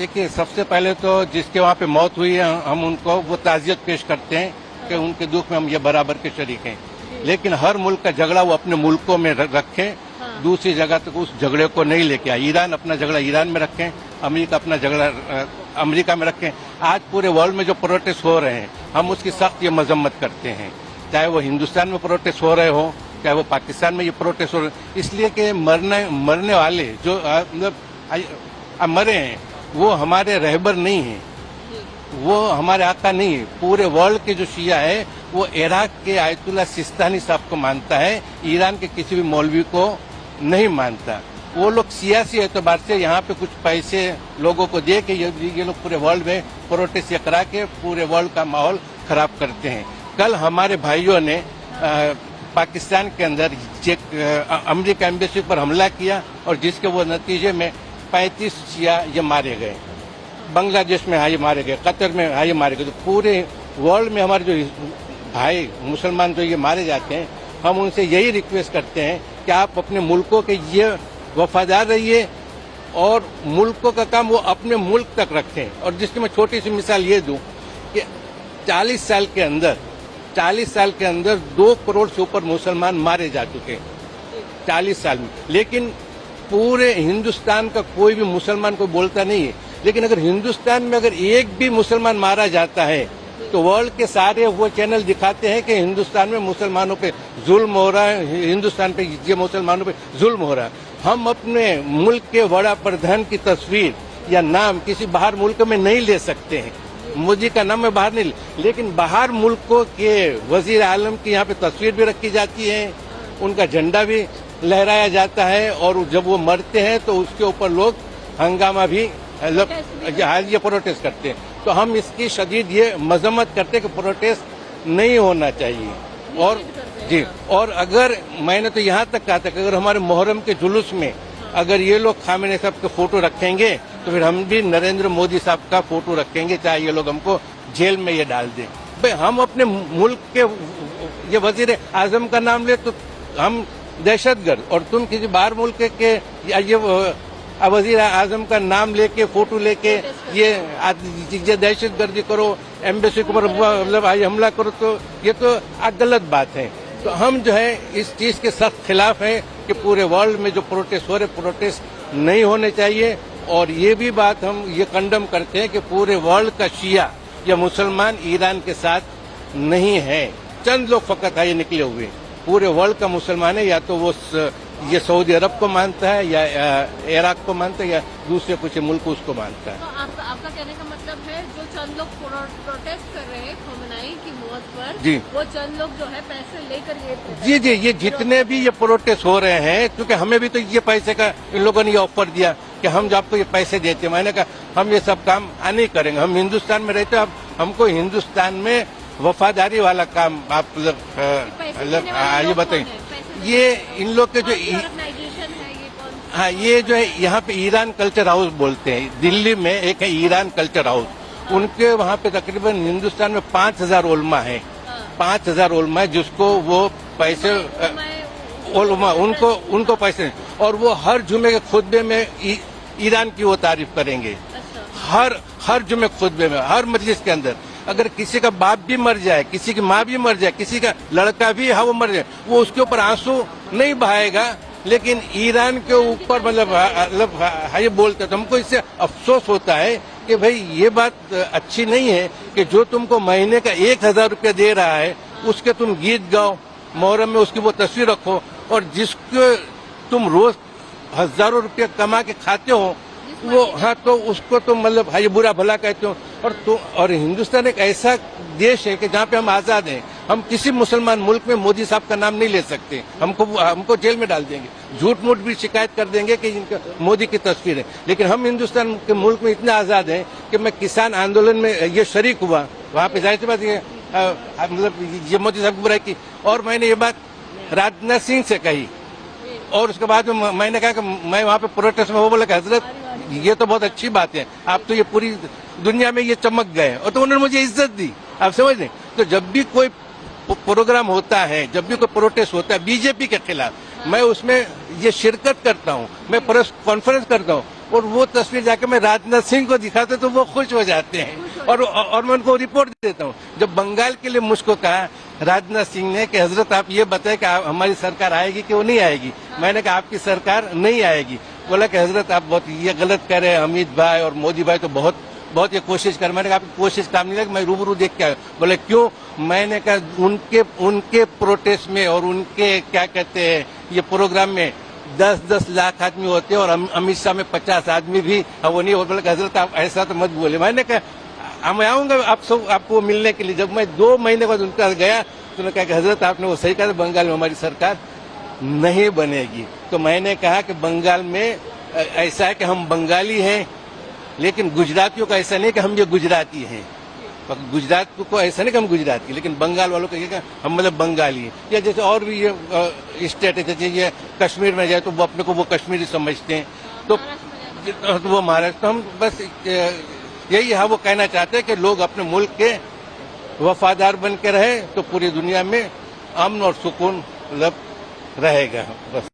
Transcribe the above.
देखिए, सबसे पहले तो जिसके वहाँ पे मौत हुई है हम उनको वो ताज़ियत पेश करते हैं कि उनके दुख में हम ये बराबर के शरीक हैं। लेकिन हर मुल्क का झगड़ा वो अपने मुल्कों में रखें, दूसरी जगह तक उस झगड़े को नहीं लेके आए। ईरान अपना झगड़ा ईरान में रखें, अमेरिका अपना झगड़ा अमेरिका में रखें। आज पूरे वर्ल्ड में जो प्रोटेस्ट हो रहे हैं हम उसकी सख्त ये मजम्मत करते हैं, चाहे वो हिंदुस्तान में प्रोटेस्ट हो रहे हो, चाहे वो पाकिस्तान में ये प्रोटेस्ट हो रहे, इसलिए कि मरने वाले जो मतलब मरे हैं वो हमारे रहबर नहीं है, वो हमारे आका नहीं है। पूरे वर्ल्ड के जो शिया है वो इराक के आयतुल्ला सिस्तानी साहब को मानता है, ईरान के किसी भी मौलवी को नहीं मानता। वो लोग सियासी एतबार से यहाँ पे कुछ पैसे लोगों को दे के ये लोग पूरे वर्ल्ड में प्रोटेस्ट करा के पूरे वर्ल्ड का माहौल खराब करते हैं। कल हमारे भाइयों ने पाकिस्तान के अंदर अमेरिका एम्बेसी पर हमला किया और जिसके वो नतीजे में 35 शिया ये मारे गए। बांग्लादेश में ये मारे गए, कतर में ये मारे गए। तो पूरे वर्ल्ड में हमारे जो भाई मुसलमान जो ये मारे जाते हैं, हम उनसे यही रिक्वेस्ट करते हैं कि आप अपने मुल्कों के ये वफादार रहिए और मुल्कों का काम वो अपने मुल्क तक रखें। और जिसकी मैं छोटी सी मिसाल ये दूं कि 40 साल के अंदर 2 करोड़ से ऊपर मुसलमान मारे जा चुके हैं 40 साल में। लेकिन पूरे हिंदुस्तान का कोई भी मुसलमान को बोलता नहीं है। लेकिन अगर हिंदुस्तान में अगर एक भी मुसलमान मारा जाता है तो वर्ल्ड के सारे वो चैनल दिखाते हैं कि हिंदुस्तान में मुसलमानों पे जुल्म हो रहा है, हिंदुस्तान पे ये मुसलमानों पे जुल्म हो रहा है। हम अपने मुल्क के वड़ा प्रधान की तस्वीर या नाम किसी बाहर मुल्क में नहीं ले सकते हैं, मोदी का नाम मैं बाहर नहीं, लेकिन बाहर मुल्कों के वजीर आलम की यहाँ पे तस्वीर भी रखी जाती है, उनका झंडा भी लहराया जाता है और जब वो मरते हैं तो उसके ऊपर लोग हंगामा भी ये प्रोटेस्ट करते हैं। तो हम इसकी शदीद ये मजम्मत करते हैं कि प्रोटेस्ट नहीं होना चाहिए। और जी, और अगर मैंने तो यहाँ तक कहा था कि अगर हमारे मुहर्रम के जुलूस में अगर ये लोग खामेनी साहब के फोटो रखेंगे तो फिर हम भी नरेंद्र मोदी साहब का फोटो रखेंगे, चाहे ये लोग हमको जेल में ये डाल दें। भाई हम अपने मुल्क के ये वजीर आजम का नाम ले तो हम दहशतगर्द, और तुम किसी बाहर मुल्क के ये वजीर आजम का नाम लेके फोटो लेके ये दहशतगर्दी करो, एम्बेसी के ऊपर मतलब हमला करो, तो ये तो गलत बात है। तो हम जो है इस चीज के सख्त खिलाफ हैं कि पूरे वर्ल्ड में जो प्रोटेस्ट हो रहे प्रोटेस्ट नहीं होने चाहिए। और ये भी बात हम ये कंडम करते हैं कि पूरे वर्ल्ड का शिया या मुसलमान ईरान के साथ नहीं है। चंद लोग फकत है ये निकले हुए, पूरे वर्ल्ड का मुसलमान है, या तो वो ये सऊदी अरब को मानता है या इराक को मानता है या दूसरे कुछ मुल्क उसको मानता है। तो आपका कहने का मतलब है जो चंद लोग प्रोटेस्ट कर रहे हैं खोमेनी की मौत पर, जी, वो चंद लोग जो है पैसे लेकर जी ये जितने भी ये प्रोटेस्ट हो रहे हैं, क्योंकि हमें भी तो ये पैसे का इन लोगों ने ये ऑफर दिया कि हम जो आपको ये पैसे देते हैं, मैंने कहा हम ये सब काम नहीं करेंगे, हम हिंदुस्तान में रहते हैं, अब हमको हिंदुस्तान में वफादारी वाला काम आप ये बताएं। ये इन लोग के जो ये जो है यहाँ पे ईरान कल्चर हाउस बोलते हैं, दिल्ली में एक है ईरान कल्चर हाउस, उनके वहाँ पे तकरीबन हिंदुस्तान में 5000 उलमा है, 5000 उलमा है जिसको वो पैसे उलमा उनको पैसे, और वो हर जुमे के खुतबे में ईरान की वो तारीफ करेंगे। हर जुमे खुतबे में, हर मजलिस के अंदर अगर किसी का बाप भी मर जाए, किसी की माँ भी मर जाए, किसी का लड़का भी वो मर जाए, वो उसके ऊपर आंसू नहीं बहाएगा, लेकिन ईरान के ऊपर मतलब ये बोलते। तो हमको इससे अफसोस होता है कि भाई ये बात अच्छी नहीं है कि जो तुमको महीने का 1000 रुपया दे रहा है उसके तुम गीत गाओ, मुहर्रम में उसकी वो तस्वीर रखो, और जिसको तुम रोज हजारों रुपया कमा के खाते हो वो तो उसको तो मतलब ये बुरा भला कहते हो। और हिंदुस्तान एक ऐसा देश है कि जहाँ पे हम आजाद हैं, हम किसी मुसलमान मुल्क में मोदी साहब का नाम नहीं ले सकते, हमको जेल में डाल देंगे, झूठ मूठ भी शिकायत कर देंगे कि इनका मोदी की तस्वीर है। लेकिन हम हिंदुस्तान के मुल्क में इतने आजाद हैं कि मैं किसान आंदोलन में ये शरीक हुआ, वहाँ पे जाहिर सी बात ये मतलब ये मोदी साहब की बुराई की, और मैंने ये बात राजनाथ सिंह से कही, और उसके बाद में मैंने कहा कि मैं वहाँ पे प्रोटेस्ट में वो बोला कि हजरत ये तो बहुत अच्छी बात है, आप तो ये पूरी दुनिया में ये चमक गए, और तो उन्होंने मुझे इज्जत दी, आप समझ रहे। तो जब भी कोई प्रोग्राम होता है, जब भी कोई प्रोटेस्ट होता है बीजेपी के खिलाफ, मैं उसमें ये शिरकत करता हूँ, मैं प्रेस कॉन्फ्रेंस करता हूँ, और वो तस्वीर जाके मैं राजनाथ सिंह को दिखाता तो वो खुश हो जाते हैं और मैं उनको रिपोर्ट देता हूँ। जब बंगाल के लिए मुझको कहा राजनाथ सिंह ने कि हजरत आप ये बताए कि हमारी सरकार आएगी कि वो नहीं आएगी, मैंने कहा आपकी सरकार नहीं आएगी। बोला कि हजरत आप बहुत ये गलत कर रहे हैं, अमित भाई और मोदी भाई तो बहुत ये कोशिश कर। मैंने कहा आपकी कोशिश काम नहीं लगी, मैं रूबरू देख के आया। बोले क्यों? मैंने कहा उनके प्रोटेस्ट में और उनके क्या कहते हैं ये प्रोग्राम में 10-10 लाख आदमी होते हैं और अमित शाह में 50 आदमी भी वो नहीं होते। बोले हजरत आप ऐसा तो मत बोले। मैंने कहा मैं आऊंगा आपको मिलने के लिए। जब मैं 2 महीने बाद उनके पास गया तो उन्होंने कहा कि हजरत आपने वो सही कहा, बंगाल में हमारी सरकार नहीं बनेगी। तो मैंने कहा कि बंगाल में ऐसा है कि हम बंगाली हैं, लेकिन गुजरातियों का ऐसा नहीं कि हम ये गुजराती हैं। गुजरात को ऐसा नहीं कि हम गुजराती, लेकिन बंगाल वालों का हम मतलब बंगाली हैं। या जैसे और भी ये स्टेट है, जैसे ये कश्मीर में जाए तो वो अपने को वो कश्मीरी समझते हैं, तो वो महाराष्ट्र। हम बस यही है, वो कहना चाहते हैं कि लोग अपने मुल्क के वफादार बन के रहे तो पूरी दुनिया में अमन और सुकून मतलब रहेगा बस।